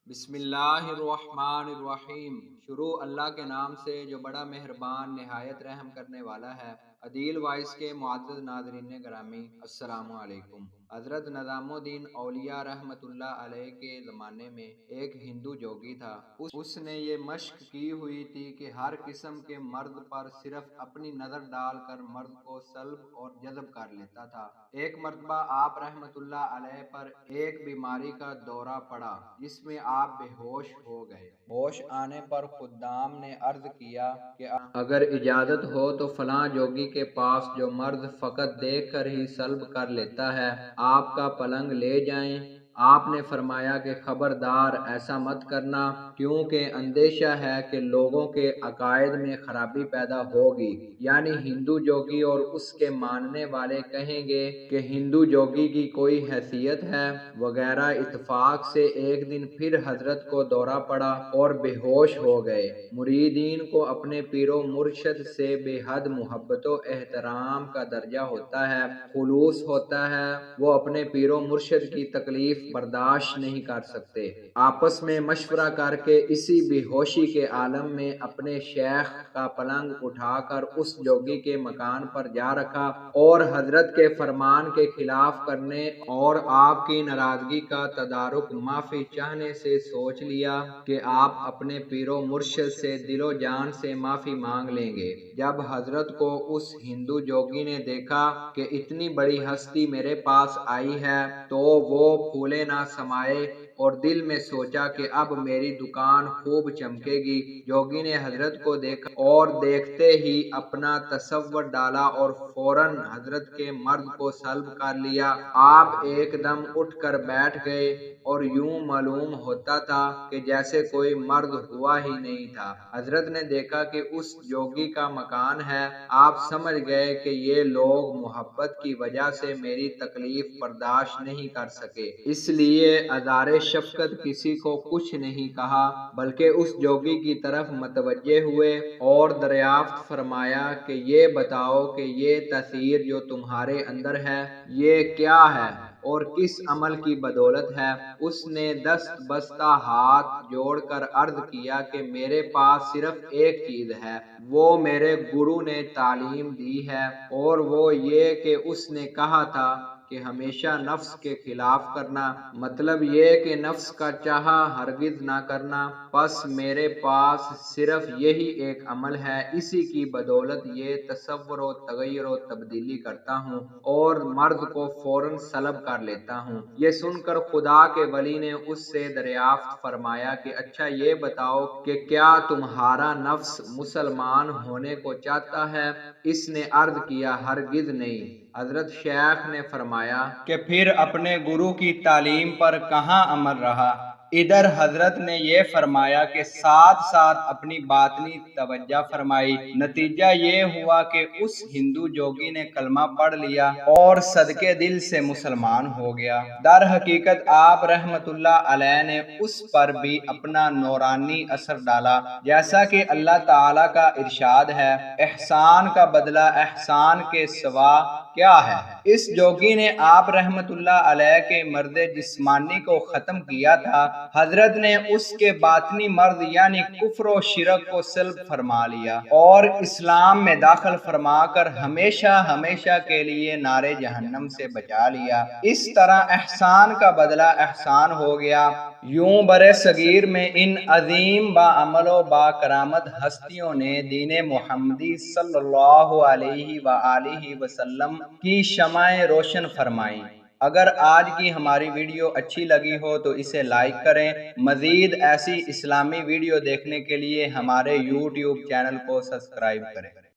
بسم اللہ الرحمن الرحیم۔ شروع اللہ کے نام سے جو بڑا مہربان نہایت رحم کرنے والا ہے۔ عدیل وائس کے معزز ناظرین گرامی، السلام علیکم۔ حضرت نظام الدین اولیاء رحمت اللہ علیہ کے زمانے میں ایک ہندو جوگی تھا۔ اس نے یہ مشق کی ہوئی تھی کہ ہر قسم کے مرد پر صرف اپنی نظر ڈال کر مرد کو سلب اور جذب کر لیتا تھا۔ ایک مرتبہ آپ رحمت اللہ علیہ پر ایک بیماری کا دورہ پڑا جس میں آپ بے ہوش ہو گئے۔ ہوش آنے پر خدام نے عرض کیا کہ اگر اجازت ہو تو فلاں جوگی کے پاس جو مرد فقط دیکھ کر ہی سلب کر لیتا ہے، آپ کا پلنگ لے جائیں۔ آپ نے فرمایا کہ خبردار ایسا مت کرنا، کیونکہ اندیشہ ہے کہ لوگوں کے عقائد میں خرابی پیدا ہوگی، یعنی ہندو جوگی اور اس کے ماننے والے کہیں گے کہ ہندو جوگی کی کوئی حیثیت ہے وغیرہ۔ اتفاق سے ایک دن پھر حضرت کو دورہ پڑا اور بے ہوش ہو گئے۔ مریدین کو اپنے پیر و مرشد سے بے حد محبت و احترام کا درجہ ہوتا ہے، خلوص ہوتا ہے، وہ اپنے پیر و مرشد کی تکلیف برداشت نہیں کر سکتے۔ آپس میں مشورہ کر کے اسی بے ہوشی کے عالم میں اپنے شیخ کا پلنگ اٹھا کر اس جوگی کے مکان پر جا رکھا اور حضرت کے فرمان کے خلاف کرنے اور آپ کی ناراضگی کا تدارک معافی چاہنے سے سوچ لیا کہ آپ اپنے پیر و مرشد سے دل و جان سے معافی مانگ لیں گے۔ جب حضرت کو اس ہندو جوگی نے دیکھا کہ اتنی بڑی ہستی میرے پاس آئی ہے تو وہ پھولے نہ سمائے اور دل میں سوچا کہ اب میری دکان خوب چمکے گی۔ جوگی نے حضرت کو دیکھا اور دیکھتے ہی اپنا تصور ڈالا اور فوراً حضرت کے مرد کو سلب کر لیا۔ آپ ایک دم اٹھ کر بیٹھ گئے اور یوں معلوم ہوتا تھا کہ جیسے کوئی مرد ہوا ہی نہیں تھا۔ حضرت نے دیکھا کہ اس جوگی کا مکان ہے۔ آپ سمجھ گئے کہ یہ لوگ محبت کی وجہ سے میری تکلیف برداشت نہیں کر سکے، اس لیے اظہار شفقت کسی کو کچھ نہیں کہا بلکہ اس جوگی کی طرف متوجہ ہوئے اور دریافت فرمایا کہ یہ بتاؤ کہ یہ تاثیر جو تمہارے اندر ہے یہ کیا ہے اور کس عمل کی بدولت ہے؟ اس نے دست بستہ ہاتھ جوڑ کر عرض کیا کہ میرے پاس صرف ایک چیز ہے، وہ میرے گرو نے تعلیم دی ہے، اور وہ یہ کہ اس نے کہا تھا کہ ہمیشہ نفس کے خلاف کرنا، مطلب یہ کہ نفس کا چاہا ہرگز نہ کرنا۔ بس میرے پاس صرف یہی ایک عمل ہے، اسی کی بدولت یہ تصور و تغیر و تبدیلی کرتا ہوں اور مرد کو فوراً سلب کر لیتا ہوں۔ یہ سن کر خدا کے ولی نے اس سے دریافت فرمایا کہ اچھا یہ بتاؤ کہ کیا تمہارا نفس مسلمان ہونے کو چاہتا ہے؟ اس نے عرض کیا ہرگز نہیں۔ حضرت شیخ نے فرمایا کہ پھر اپنے گرو کی تعلیم پر کہاں عمل رہا؟ ادھر حضرت نے یہ فرمایا کہ ساتھ ساتھ اپنی باطنی توجہ فرمائی۔ نتیجہ یہ ہوا کہ اس ہندو جوگی نے کلمہ پڑھ لیا اور صدقے دل سے مسلمان ہو گیا۔ در حقیقت آپ رحمت اللہ علیہ نے اس پر بھی اپنا نورانی اثر ڈالا، جیسا کہ اللہ تعالیٰ کا ارشاد ہے، احسان کا بدلہ احسان کے سوا کیا ہے؟ اس جوگی نے آپ رحمت اللہ علیہ کے مرد جسمانی کو ختم کیا تھا، حضرت نے اس کے باطنی مرد یعنی کفر و شرک کو سلب فرما لیا اور اسلام میں داخل فرما کر ہمیشہ ہمیشہ کے لیے نارے جہنم سے بچا لیا۔ اس طرح احسان کا بدلہ احسان ہو گیا۔ یوں برِ صغیر میں ان عظیم باعمل و باکرامت ہستیوں نے دین محمدی صلی اللہ علیہ وآلہ وسلم کی شمعیں روشن فرمائیں۔ اگر آج کی ہماری ویڈیو اچھی لگی ہو تو اسے لائک کریں۔ مزید ایسی اسلامی ویڈیو دیکھنے کے لیے ہمارے یوٹیوب چینل کو سبسکرائب کریں۔